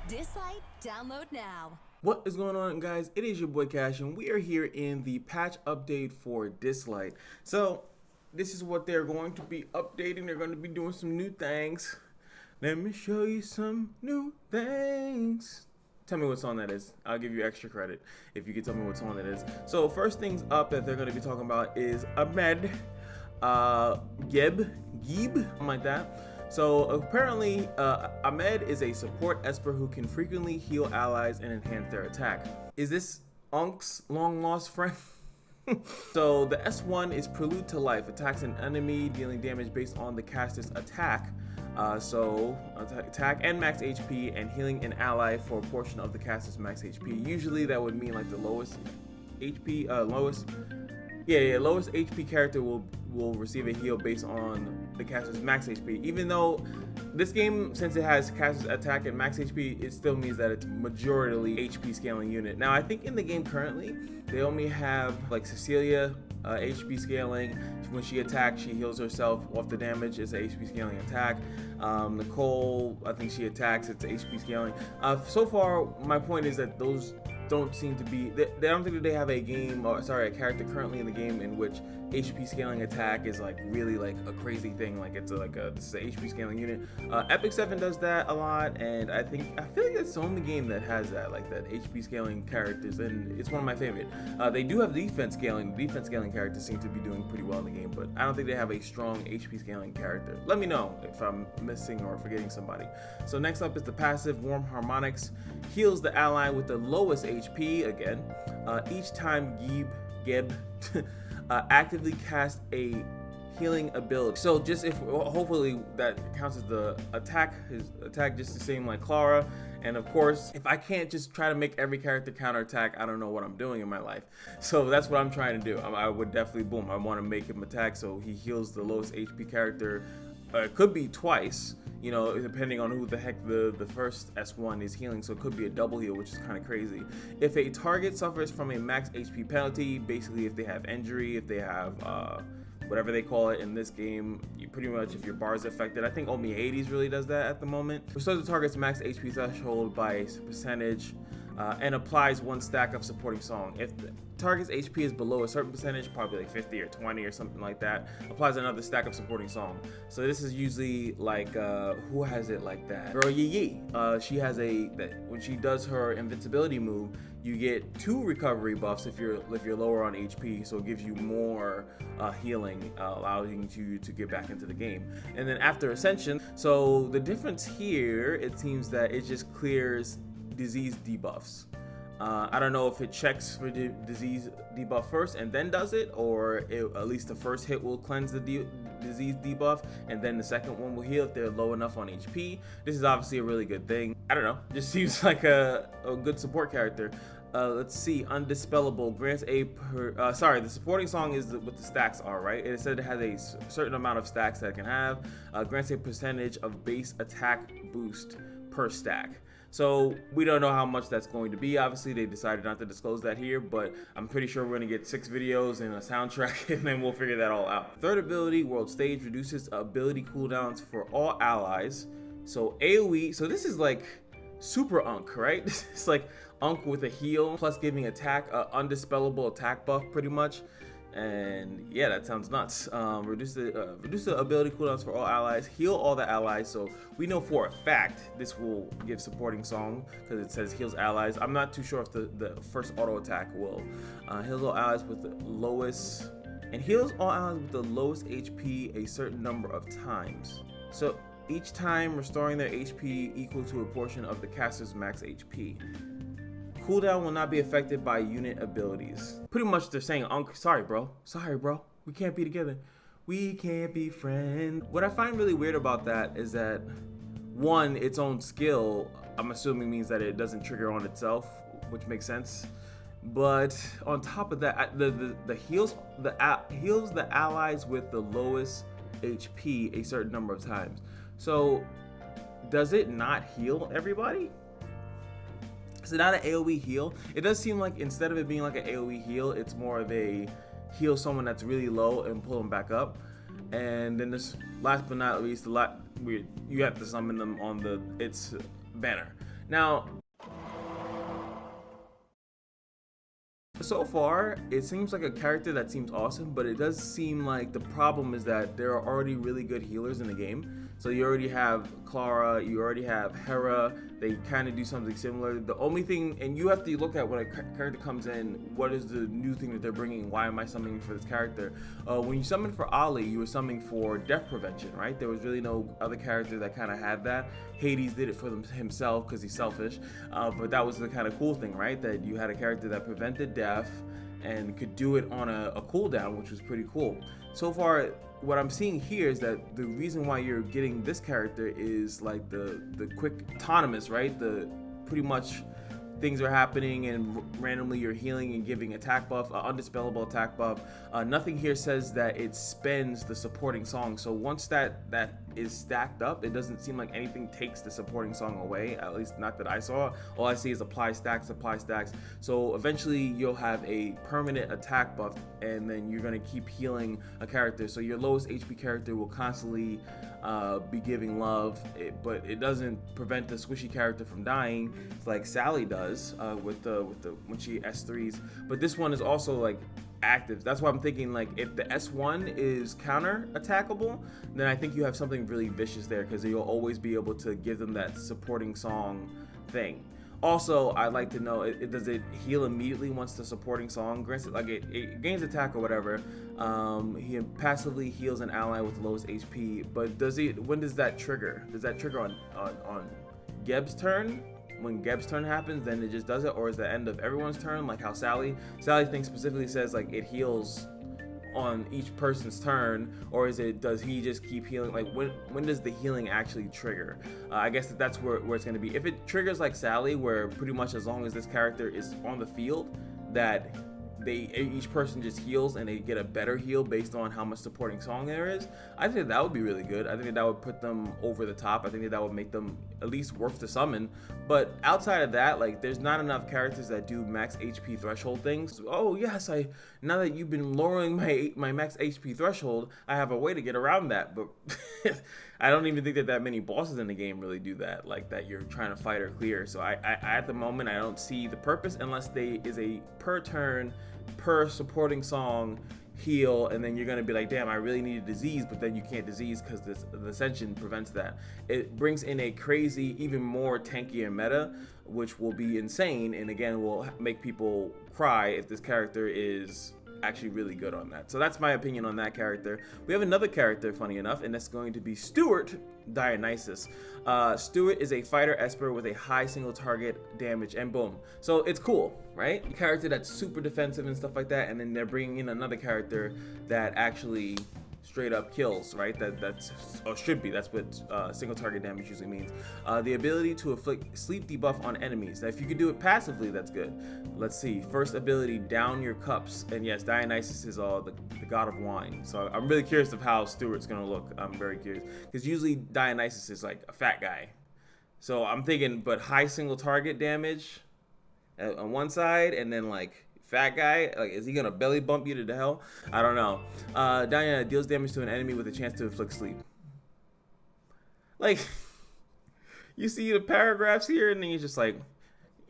Dislyte, download now. What is going on, guys? It is your boy Cash, and we are here in the patch update for Dislyte. So, this is what they're going to be updating. They're going to be doing some new things. Let me show you some new things. Tell me what song that is. I'll give you extra credit if you can tell me what song that is. So, first things up that they're going to be talking about is Ahmed, Geb, something like that. So apparently, Ahmed is a support Esper who can frequently heal allies and enhance their attack. Is this Unk's long lost friend? So the S1 is Prelude to Life, attacks an enemy dealing damage based on the caster's attack. Attack and max HP, and healing an ally for a portion of the caster's max HP. Usually that would mean like the lowest HP, lowest HP character will receive a heal based on the caster's max HP. Even though this game, since it has caster's attack and max HP, it still means that it's majorly HP scaling unit. Now I think in the game currently, they only have like Cecilia HP scaling. When she attacks, she heals herself off the damage. It's an HP scaling attack. Nicole, I think she attacks, it's HP scaling. So far, my point is that those don't seem to be, they don't think that they have a character currently in the game in which HP scaling attack is like really like a crazy thing. Like this is an HP scaling unit. Epic 7 does that a lot, and I feel like it's the only game that has that, like that HP scaling characters, and it's one of my favorite. They do have defense scaling. Defense scaling characters seem to be doing pretty well in the game, but I don't think they have a strong HP scaling character. Let me know if I'm missing or forgetting somebody. So next up is the passive Warm Harmonics. Heals the ally with the lowest HP again. Each time Geb actively cast a healing ability. So just hopefully that counts as the attack, his attack just the same like Clara. And of course, if I can't just try to make every character counterattack, I don't know what I'm doing in my life. So that's what I'm trying to do. I would definitely, I want to make him attack so he heals the lowest HP character. It could be twice, you know, depending on who the heck the first S1 is healing, so it could be a double heal, which is kind of crazy. If a target suffers from a max HP penalty, basically if they have injury, if they have whatever they call it in this game, you pretty much, if your bar is affected, I think only Hades really does that at the moment. Restores the target's max HP threshold by a percentage and applies one stack of supporting song. If the target's HP is below a certain percentage, probably like 50 or 20 or something like that, applies another stack of supporting song. So this is usually like, who has it like that? Girl Yi. She has when she does her invincibility move, you get 2 recovery buffs if you're lower on HP, so it gives you more healing, allowing you to get back into the game. And then after Ascension, so the difference here, it seems that it just clears disease debuffs. I don't know if it checks for the disease debuff first and then does it, or at least the first hit will cleanse the disease debuff and then the second one will heal if they're low enough on HP. This is obviously a really good thing. I don't know, just seems like a good support character. Let's see, Undispellable grants the supporting song is what the stacks are, right? It said it has a certain amount of stacks that it can have. Grants a percentage of base attack boost per stack. So we don't know how much that's going to be. Obviously, they decided not to disclose that here, but I'm pretty sure we're going to get 6 videos and a soundtrack, and then we'll figure that all out. Third ability, World Stage, reduces ability cooldowns for all allies. So AoE, so this is like super Unk, right? It's like Unk with a heal, plus giving attack, undispellable attack buff pretty much. And yeah, that sounds nuts. Reduce the ability cooldowns for all allies, heal all the allies. So we know for a fact this will give supporting song because it says heals allies. I'm not too sure if the first auto attack will. Heals all allies with the lowest, and heals all allies with the lowest HP a certain number of times. So each time restoring their HP equal to a portion of the caster's max HP. Cooldown will not be affected by unit abilities. Pretty much they're saying, sorry bro, we can't be together. We can't be friends. What I find really weird about that is that, one, its own skill, I'm assuming means that it doesn't trigger on itself, which makes sense. But on top of that, the heals the allies with the lowest HP a certain number of times. So does it not heal everybody? Is it not an AoE heal? It does seem like instead of it being like an AoE heal, it's more of a heal someone that's really low and pull them back up. And then this, last but not least, you have to summon them on its banner. Now, so far, it seems like a character that seems awesome, but it does seem like the problem is that there are already really good healers in the game. So you already have Clara, you already have Hera, they kind of do something similar. The only thing, and you have to look at when a character comes in, what is the new thing that they're bringing, why am I summoning for this character? When you summon for Ali, you were summoning for death prevention, right? There was really no other character that kind of had that. Hades did it for himself because he's selfish, but that was the kind of cool thing, right? That you had a character that prevented death and could do it on a cooldown, which was pretty cool. So far, what I'm seeing here is that the reason why you're getting this character is like the quick autonomous, right? The pretty much things are happening and randomly you're healing and giving attack buff, undispellable attack buff. Nothing here says that it spends the supporting song. So once that is stacked up, it doesn't seem like anything takes the supporting song away, at least not that I saw. All I see is apply stacks. So eventually you'll have a permanent attack buff and then you're gonna keep healing a character. So your lowest HP character will constantly be giving love, but it doesn't prevent the squishy character from dying like Sally does with the when she S3s. But this one is also like active. That's why I'm thinking like if the S1 is counter attackable, then I think you have something really vicious there because you'll always be able to give them that supporting song thing. Also, I'd like to know, does it heal immediately once the supporting song grants it? Like it gains attack or whatever. He passively heals an ally with the lowest HP, but when does that trigger? Does that trigger on Geb's turn? When Geb's turn happens, then it just does it, or is the end of everyone's turn, like how Sally thing specifically says like it heals on each person's turn, or does he just keep healing? Like when does the healing actually trigger? I guess that's where it's going to be. If it triggers like Sally, where pretty much as long as this character is on the field, that each person just heals and they get a better heal based on how much supporting song there is, I think that would be really good. I think that would put them over the top. I think that would make them at least worth the summon. But outside of that, like there's not enough characters that do max HP threshold things. Oh yes, now that you've been lowering my max HP threshold, I have a way to get around that. But I don't even think that many bosses in the game really do that, like that you're trying to fight or clear. So I at the moment I don't see the purpose unless is a per turn, per supporting song heal, and then you're gonna be like, damn, I really need a disease, but then you can't disease because the ascension prevents that. It brings in a crazy, even more tankier meta, which will be insane, and again will make people cry if this character is actually really good on that. So that's my opinion on that character. We have another character, funny enough, and that's going to be Stuart Dionysus. Stuart is a fighter esper with a high single target damage, and boom. So it's cool, right? A character that's super defensive and stuff like that, and then they're bringing in another character that actually straight up kills, right? That's or should be. That's what single target damage usually means. The ability to inflict sleep debuff on enemies. Now, if you can do it passively, that's good. Let's see. First ability, down your cups. And yes, Dionysus is the god of wine. So I'm really curious of how Stuart's gonna look. I'm very curious because usually Dionysus is like a fat guy. So I'm thinking, but high single target damage on one side, and then like fat guy, like is he gonna belly bump you to the hell? I don't know. Diana deals damage to an enemy with a chance to inflict sleep. Like, you see the paragraphs here, and then you're just like,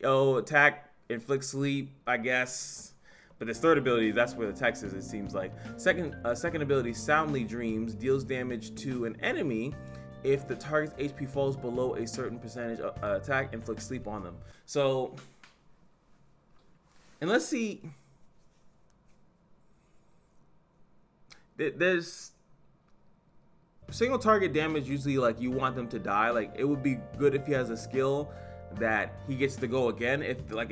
oh, attack, inflict sleep, I guess. But this third ability, that's where the text is, it seems like. Second ability, soundly dreams, deals damage to an enemy if the target's HP falls below a certain percentage. Attack, inflict sleep on them. So, and let's see, there's single target damage. Usually, like, you want them to die. Like, it would be good if he has a skill that he gets to go again. If like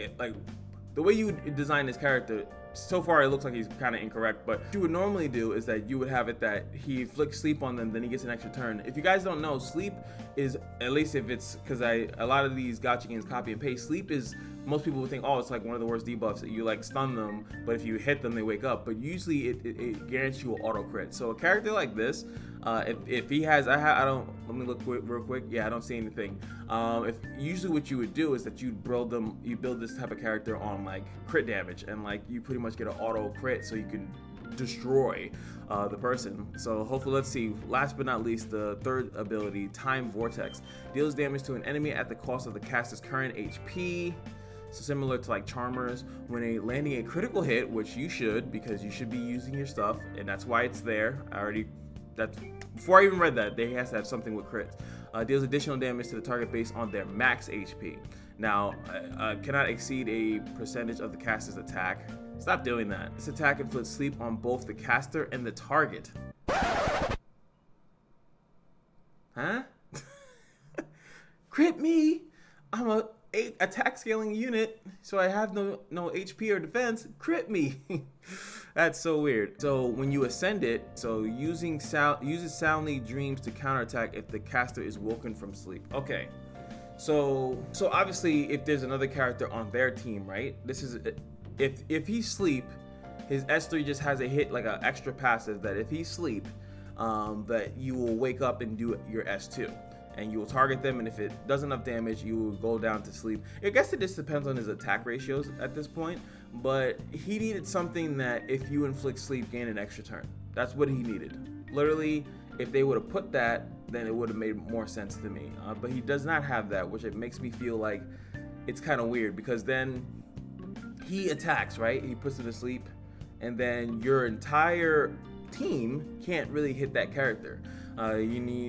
the way you would design this character, so far it looks like he's kind of incorrect, but what you would normally do is that you would have it that he flicks sleep on them, then he gets an extra turn. If you guys don't know, sleep is, at least if it's, because a lot of these gacha games copy and paste, sleep is, most people would think, oh, it's like one of the worst debuffs that you like stun them, but if you hit them, they wake up. But usually it guarantees you an auto crit. So a character like this, if he has, I don't, let me look real quick. Yeah, I don't see anything. If usually what you would do is that you build this type of character on like crit damage, and like you pretty much get an auto crit, so you can destroy the person. So hopefully, let's see. Last but not least, the third ability, Time Vortex, deals damage to an enemy at the cost of the caster's current HP. So similar to like Charmers, when landing a critical hit, which you should, because you should be using your stuff, and that's why it's there. Before I even read that, they has to have something with crits. Deals additional damage to the target based on their max HP. Now, cannot exceed a percentage of the caster's attack. Stop doing that. This attack inflicts sleep on both the caster and the target. Huh? Crit me! I'm a attack scaling unit, so I have no HP or defense. Crit me! That's so weird. So when you ascend it, so uses soundly dreams to counterattack if the caster is woken from sleep. Okay. So obviously, if there's another character on their team, right? This is if he's sleep, his S3 just has a hit, like an extra passive that if he's sleep, that you will wake up and do your S2, and you will target them, and if it does enough damage, you will go down to sleep. I guess it just depends on his attack ratios at this point, but he needed something that if you inflict sleep, gain an extra turn. That's what he needed. Literally, if they would have put that, then it would have made more sense to me. But he does not have that, which it makes me feel like it's kind of weird, because then he attacks, right? He puts it to sleep, and then your entire team can't really hit that character.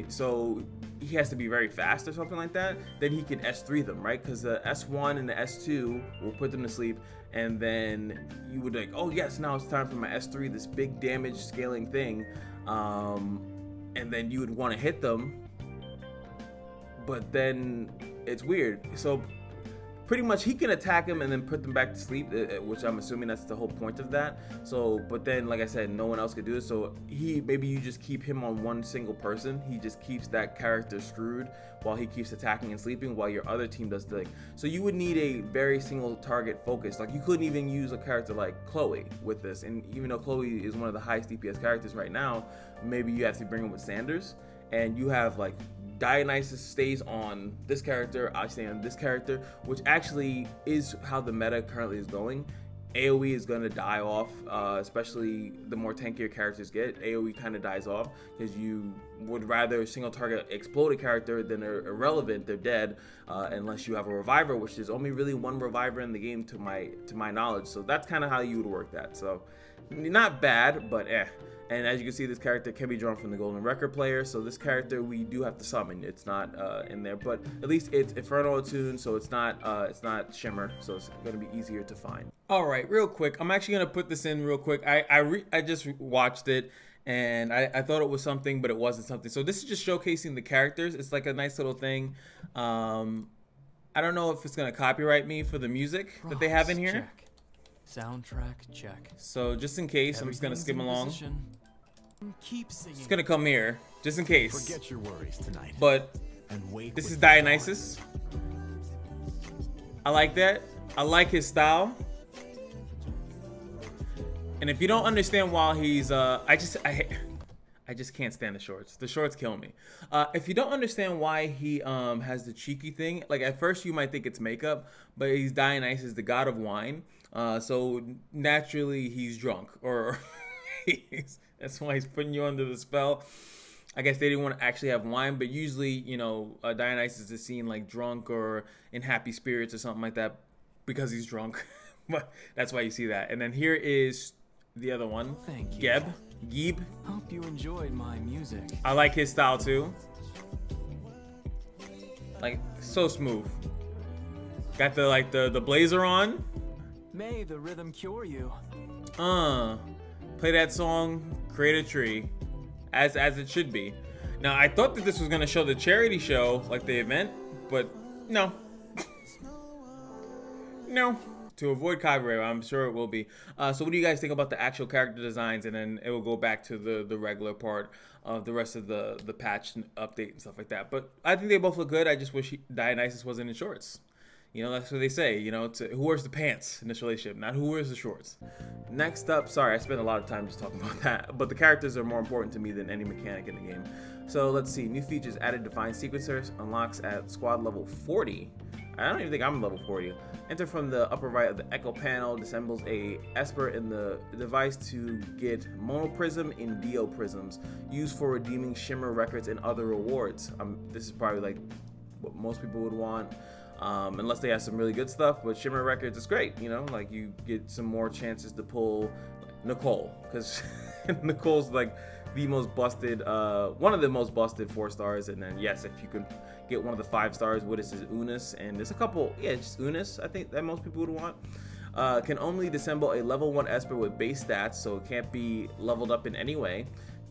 So he has to be very fast or something like that. Then he can S3 them, right? Because the S1 and the S2 will put them to sleep, and then you would like, oh yes, now it's time for my S3, this big damage scaling thing. And then you would want to hit them, but then it's weird. So pretty much he can attack them and then put them back to sleep, which I'm assuming that's the whole point of that. So, but then like I said, no one else could do it. So maybe you just keep him on one single person. He just keeps that character screwed while he keeps attacking and sleeping, while your other team does the. So you would need a very single target focus. Like you couldn't even use a character like Chloe with this. And even though Chloe is one of the highest DPS characters right now, maybe you have to bring him with Sanders, and you have like Dionysus stays on this character, I stay on this character, which actually is how the meta currently is going. AoE is going to die off, especially the more tankier characters get. AoE kind of dies off because you would rather single target explode a character than they're irrelevant, they're dead, unless you have a reviver, which there's only really one reviver in the game to my knowledge. So that's kind of how you would work that. So not bad, but eh. And as you can see, this character can be drawn from the Golden Record player. So this character we do have to summon. It's not in there, but at least it's Inferno attuned, so it's not Shimmer, so it's gonna be easier to find. All right, real quick, I'm actually gonna put this in real quick. I just watched it, and I thought it was something, but it wasn't something. So this is just showcasing the characters. It's like a nice little thing. I don't know if it's gonna copyright me for the music that they have in here. Check. Soundtrack check. So just in case, I'm just gonna skim along. Keep singing. It's gonna come here, just in case. Forget your worries tonight. But this is Dionysus. I like that. I like his style. And if you don't understand why he's I just can't stand the shorts. The shorts kill me. If you don't understand why he has the cheeky thing, like at first you might think it's makeup, but he's Dionysus, the god of wine. So naturally he's drunk, or that's why he's putting you under the spell. I guess they didn't want to actually have wine, but usually, you know, Dionysus is seen like drunk or in happy spirits or something like that because he's drunk. But that's why you see that. And then here is the other one. Thank you. Geeb. Hope you enjoyed my music. I like his style too. Like so smooth. Got the blazer on. May the rhythm cure you. Play that song, create a tree, as it should be. Now I thought that this was gonna show the charity show, like the event, but no. No. To avoid copyright, I'm sure it will be. So what do you guys think about the actual character designs? And then it will go back to the regular part of the rest of the patch and update and stuff like that. But I think they both look good. I just wish Dionysus wasn't in shorts. You know, that's what they say, you know, it's who wears the pants in this relationship, not who wears the shorts. Next up, sorry, I spent a lot of time just talking about that, but the characters are more important to me than any mechanic in the game. So let's see, new features added: Divine Sequencers, unlocks at squad level 40. I don't even think I'm level 40. Enter from the upper right of the Echo panel, disassembles a Esper in the device to get Monoprism in Dio Prisms, used for redeeming Shimmer records and other rewards. This is probably like what most people would want. Unless they have some really good stuff, but Shimmer records is great, you know, like you get some more chances to pull Nicole, because Nicole's like the most busted, one of the most busted 4 stars, and then yes, if you can get one of the 5 stars, what is Unis, and there's a couple, yeah, just Unis, I think that most people would want. Can only disassemble a level 1 Esper with base stats, so it can't be leveled up in any way.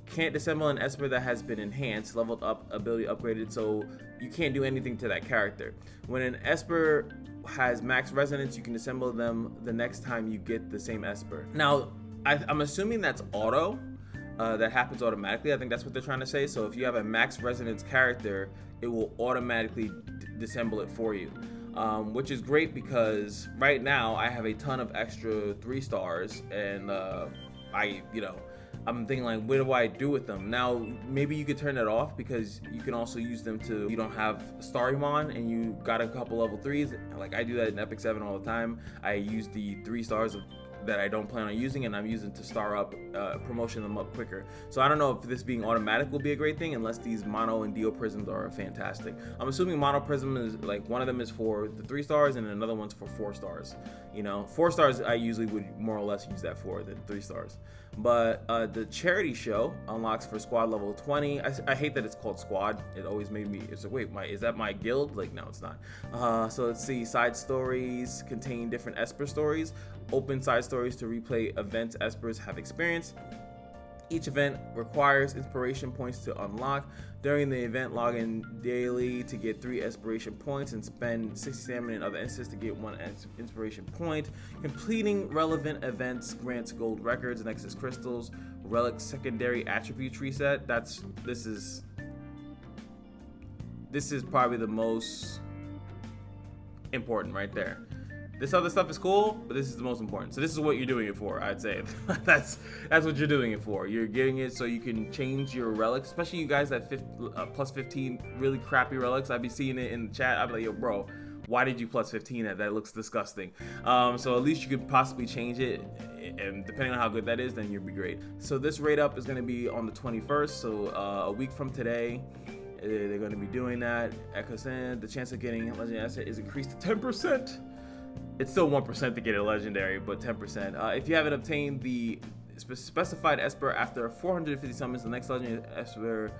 Can't disassemble an Esper that has been enhanced, leveled up, ability upgraded, so you can't do anything to that character. When an Esper has max resonance, you can disassemble them the next time you get the same Esper. Now, I'm assuming that's auto, that happens automatically. I think that's what they're trying to say. So if you have a max resonance character, it will automatically disassemble it for you. Which is great because right now I have a ton of extra 3 stars, and I'm thinking like, what do I do with them? Now, maybe you could turn that off because you can also use them to, you don't have Starimon and you got a couple level 3s. Like I do that in Epic 7 all the time. I use the 3 stars that I don't plan on using, and I'm using to star up, promotion them up quicker. So I don't know if this being automatic will be a great thing unless these Mono and Dio Prisms are fantastic. I'm assuming Mono Prism is like, one of them is for the 3 stars and another one's for 4 stars. You know, 4 stars I usually would more or less use that for than 3 stars. But the charity show unlocks for squad level 20. I hate that it's called squad. It always made me, it's like, wait, is that my guild? Like, no, it's not. So let's see, side stories contain different Esper stories. Open side stories to replay events Espers have experienced. Each event requires inspiration points to unlock. During the event, log in daily to get 3 inspiration points and spend 60 stamina and other instances to get 1 inspiration point. Completing relevant events grants gold records, Nexus crystals, relic secondary attributes reset. This is probably the most important right there. This other stuff is cool, but this is the most important. So this is what you're doing it for, I'd say. that's what you're doing it for. You're getting it so you can change your relics, especially you guys that plus 15 really crappy relics. I'd be seeing it in the chat. I'd be like, yo, bro, why did you plus 15 that? That looks disgusting. So at least you could possibly change it, and depending on how good that is, then you'll be great. So this rate up is going to be on the 21st, so a week from today. They're going to be doing that. Ekosen, the chance of getting a legendary asset is increased to 10%. It's still 1% to get a legendary, but 10%. If you haven't obtained the specified Esper after 450 summons, the next legendary Esper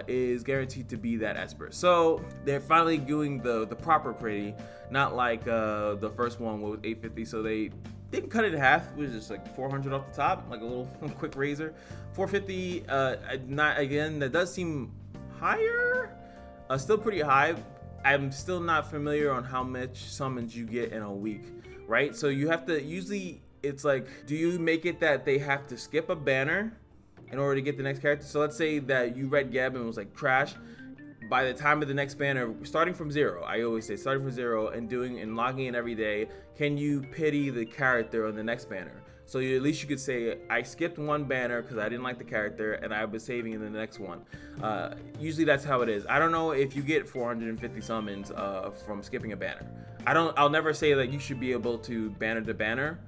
is guaranteed to be that Esper. So they're finally doing the proper pretty, not like the first one with 850. So they didn't cut it in half. It was just like 400 off the top, like a little quick razor. 450, not again. That does seem higher. Still pretty high. I'm still not familiar on how much summons you get in a week, right? So you have to, usually it's like, do you make it that they have to skip a banner in order to get the next character? So let's say that you read Gab and it was like trash. By the time of the next banner, starting from 0, I always say starting from 0 and logging in every day, can you pity the character on the next banner? So at least you could say, I skipped 1 banner because I didn't like the character and I was saving in the next one. Usually that's how it is. I don't know if you get 450 summons from skipping a banner. I'll never say that you should be able to banner to banner.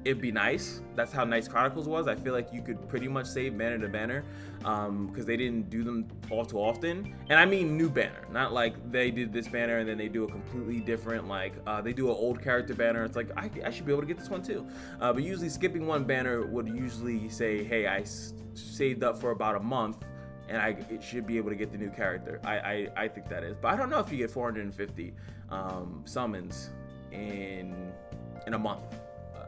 It'd be nice. That's how Knights Chronicles was. I feel like you could pretty much save banner to banner because they didn't do them all too often. And I mean new banner, not like they did this banner and then they do a completely different, like they do an old character banner. It's like, I should be able to get this one too. But usually skipping 1 banner would usually say, hey, I saved up for about a month and I should be able to get the new character. I think that is. But I don't know if you get 450 summons in a month.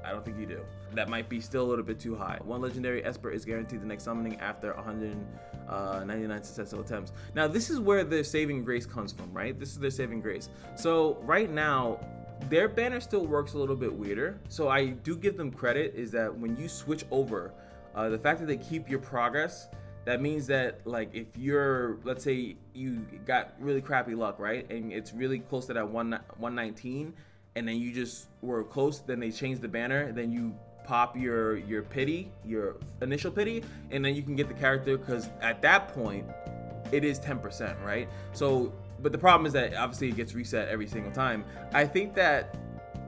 I don't think you do. That might be still a little bit too high. 1 legendary Esper is guaranteed the next summoning after 199 successful attempts. Now this is where their saving grace comes from, right? This is their saving grace. So right now, their banner still works a little bit weirder. So I do give them credit is that when you switch over, the fact that they keep your progress, That means that like if you're, let's say you got really crappy luck, right, and it's really close to that 119, and then you just were close, then they change the banner, then you pop your pity, your initial pity, and then you can get the character, because at that point it is 10%, right? So, but the problem is that obviously it gets reset every single time. I think that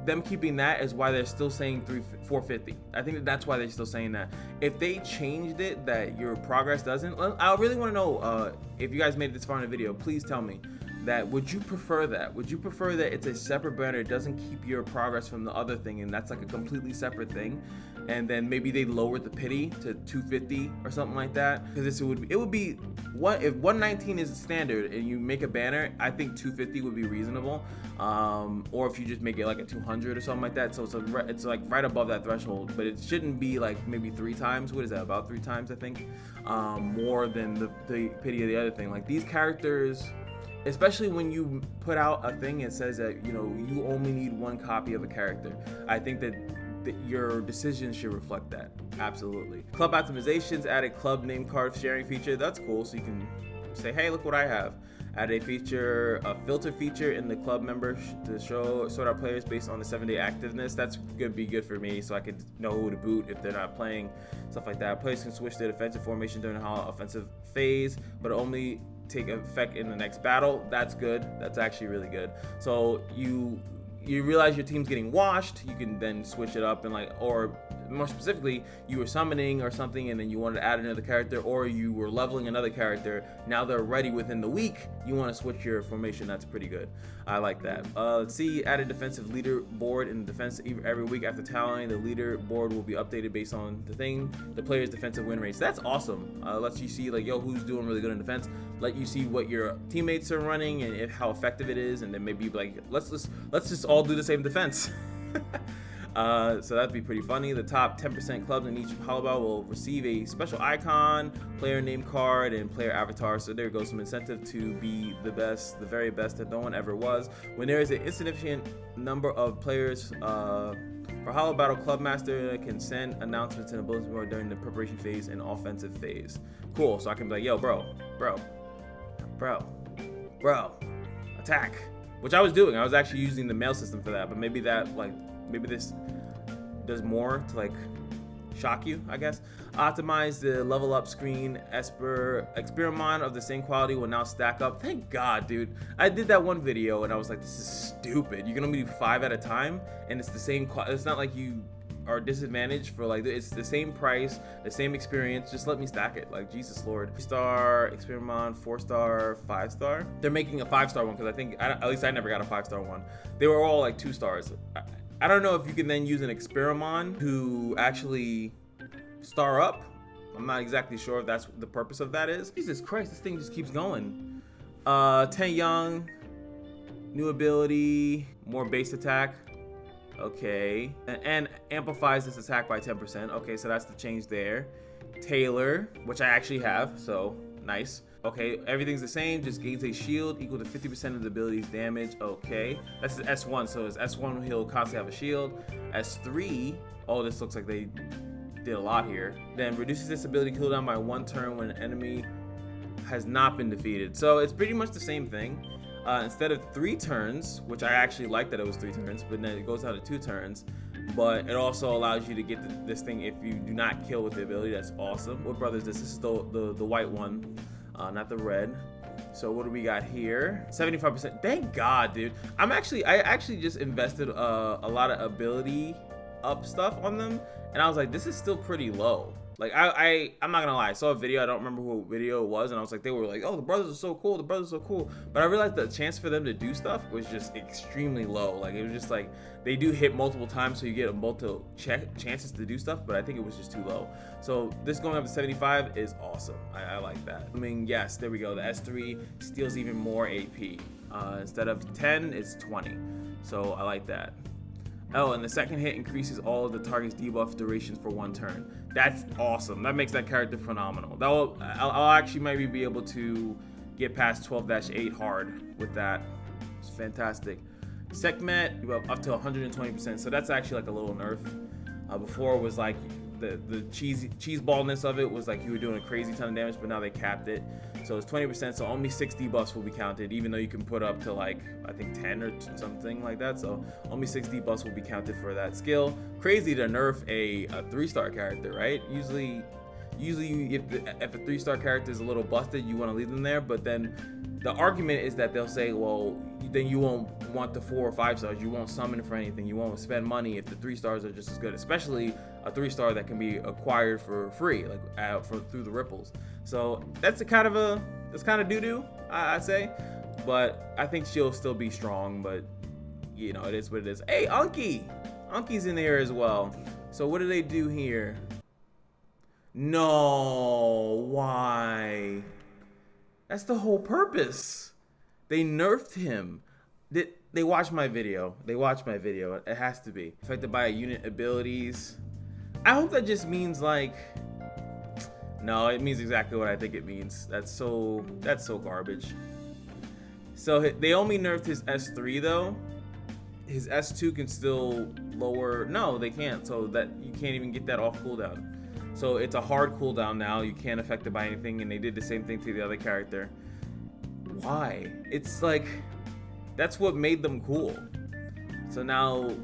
them keeping that is why they're still saying 450. I think that's why they're still saying that. If they changed it that your progress doesn't, I really want to know if you guys made it this far in the video, please tell me that. Would you prefer that? Would you prefer that it's a separate banner, it doesn't keep your progress from the other thing, and that's like a completely separate thing, and then maybe they lowered the pity to 250 or something like that? Because it would be what if 119 is the standard and you make a banner, I think 250 would be reasonable, or if you just make it like a 200 or something like that, so it's like right above that threshold, but it shouldn't be like maybe 3 times. What is that, about 3 times I think, more than the pity of the other thing. Like these characters, especially when you put out a thing that says that, you know, you only need 1 copy of a character, I think that your decisions should reflect that. Absolutely. Club optimizations, added club name card sharing feature. That's cool. So you can say, hey, look what I have. Added a filter feature in the club member to sort out players based on the 7-day activeness. That's gonna be good for me, so I could know who to boot if they're not playing, stuff like that. Players can switch their defensive formation during the offensive phase, but only take effect in the next battle. That's good. That's actually really good. So you realize your team's getting washed, you can then switch it up, and like, or more specifically, you were summoning or something and then you wanted to add another character, or you were leveling another character, now they're ready within the week, you want to switch your formation. That's pretty good. I like that. Let's see, added defensive leaderboard in defense every week after tallying. The leaderboard will be updated based on the player's defensive win rates. That's awesome. Lets you see like, yo, who's doing really good in defense, let you see what your teammates are running and how effective it is, and then maybe like, let's just all do the same defense. So that'd be pretty funny. The top 10% clubs in each hollow battle will receive a special icon, player name card, and player avatar. So there goes some incentive to be the best, the very best that no one ever was. When there is an insignificant number of players for hollow battle, club master can send announcements in the bulletin board during the preparation phase and offensive phase. This so I can be like, yo, bro, attack. Which I was doing. I was actually using the mail system for that, but maybe this does more to like shock you, I guess. Optimize the level up screen. Experiment of the same quality will now stack up. Thank God, dude. I did that one video and I was like, this is stupid. You can only do 5 at a time, and it's the same it's not like you are disadvantaged for like, it's the same price, the same experience, just let me stack it. Like, Jesus Lord. 3-star experiment, 4-star, 5-star. They're making a 5-star one, because I think, at least I never got a 5-star one. They were all like 2 stars. I don't know if you can then use an experiment to actually star up. I'm not exactly sure if that's the purpose of that is. Jesus Christ, this thing just keeps going. 10 young, new ability, more base attack. Okay, and amplifies this attack by 10%. Okay, so that's the change there. Tailor, which I actually have, so nice. Okay, everything's the same, just gains a shield equal to 50% of the ability's damage. Okay, that's S1, so as S1 he'll constantly have a shield. S3, oh, this looks like they did a lot here. Then reduces this ability cooldown by 1 turn when an enemy has not been defeated. So it's pretty much the same thing. Instead of 3 turns, which I actually like that it was 3 turns, but then it goes down to 2 turns. But it also allows you to get this thing if you do not kill with the ability. That's awesome. What brother is this? This is the white one, not the red. So what do we got here? 75%. Thank God, dude. I actually just invested a lot of ability up stuff on them, and I was like, this is still pretty low. Like, I'm not gonna lie, I saw a video, I don't remember what video it was, and I was like, they were like, oh, the brothers are so cool, but I realized the chance for them to do stuff was just extremely low. Like, it was just like, they do hit multiple times, so you get multiple chances to do stuff, but I think it was just too low. So this going up to 75 is awesome. I like that. I mean, yes, there we go. The S3 steals even more AP. Instead of 10, it's 20. So I like that. Oh, and the second hit increases all of the target's debuff durations for 1 turn. That's awesome. That makes that character phenomenal. I'll actually maybe be able to get past 12-8 hard with that. It's fantastic. Segment, you have up to 120%. So that's actually like a little nerf. Before it was like the cheese ballness of it was like you were doing a crazy ton of damage, but now they capped it. So it's 20%, so only 6 debuffs will be counted, even though you can put up to like, I think 10 or something like that. So only 6 debuffs will be counted for that skill. Crazy to nerf a 3-star character, right? Usually if a 3-star character is a little busted, you want to leave them there, but then the argument is that they'll say, well, then you won't want the 4 or 5 stars, you won't summon for anything, you won't spend money if the 3 stars are just as good, especially a 3-star that can be acquired for free, like through the ripples. So that's kind of doo-doo, I'd say, but I think she'll still be strong, but you know, it is what it is. Hey, Unky's in there as well. So what do they do here? No, why? That's the whole purpose. They nerfed him. They watched my video. It has to be. Affected by unit abilities. I hope that just means like, no, it means exactly what I think it means. That's so garbage. So they only nerfed his S3 though. His S2 can still lower. No, they can't. So that you can't even get that off cooldown. So it's a hard cooldown now. You can't affect it by anything, and they did the same thing to the other character. Why? It's like, that's what made them cool. So now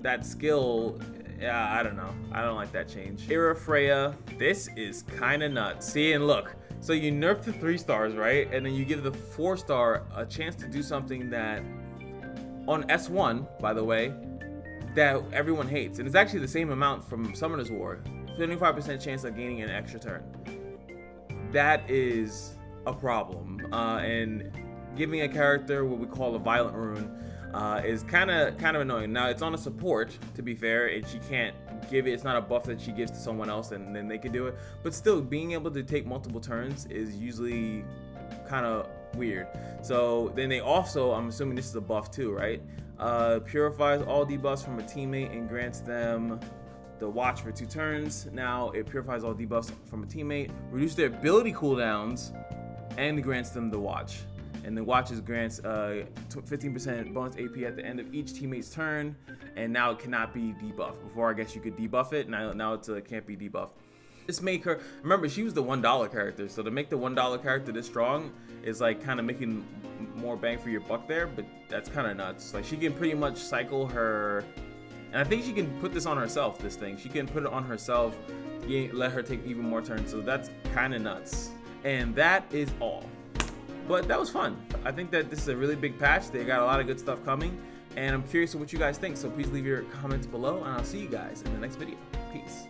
that skill, yeah, I don't know. I don't like that change. Era Freya, this is kind of nuts. See, and look, so you nerf the 3 stars, right? And then you give the 4-star a chance to do something that on S1, by the way, that everyone hates. And it's actually the same amount from Summoner's War. 75% chance of gaining an extra turn. That is a problem. And giving a character what we call a violent rune is kind of annoying. Now it's on a support, to be fair, and she can't give it. It's not a buff that she gives to someone else and then they can do it. But still, being able to take multiple turns is usually kind of weird. So then they also, I'm assuming this is a buff too, right? Purifies all debuffs from a teammate and grants them the watch for 2 turns. Now it purifies all debuffs from a teammate, reduce their ability cooldowns, and grants them the watch. And the watches grants 15% bonus AP at the end of each teammate's turn, and now it cannot be debuffed. Before, I guess you could debuff it, now it can't be debuffed. This make her, remember, she was the $1 character, so to make the $1 character this strong is like kind of making more bang for your buck there, but that's kind of nuts. Like, she can pretty much cycle her. And I think she can put this on herself, this thing. She can put it on herself, let her take even more turns. So that's kind of nuts. And that is all. But that was fun. I think that this is a really big patch. They got a lot of good stuff coming. And I'm curious what you guys think. So please leave your comments below. And I'll see you guys in the next video. Peace.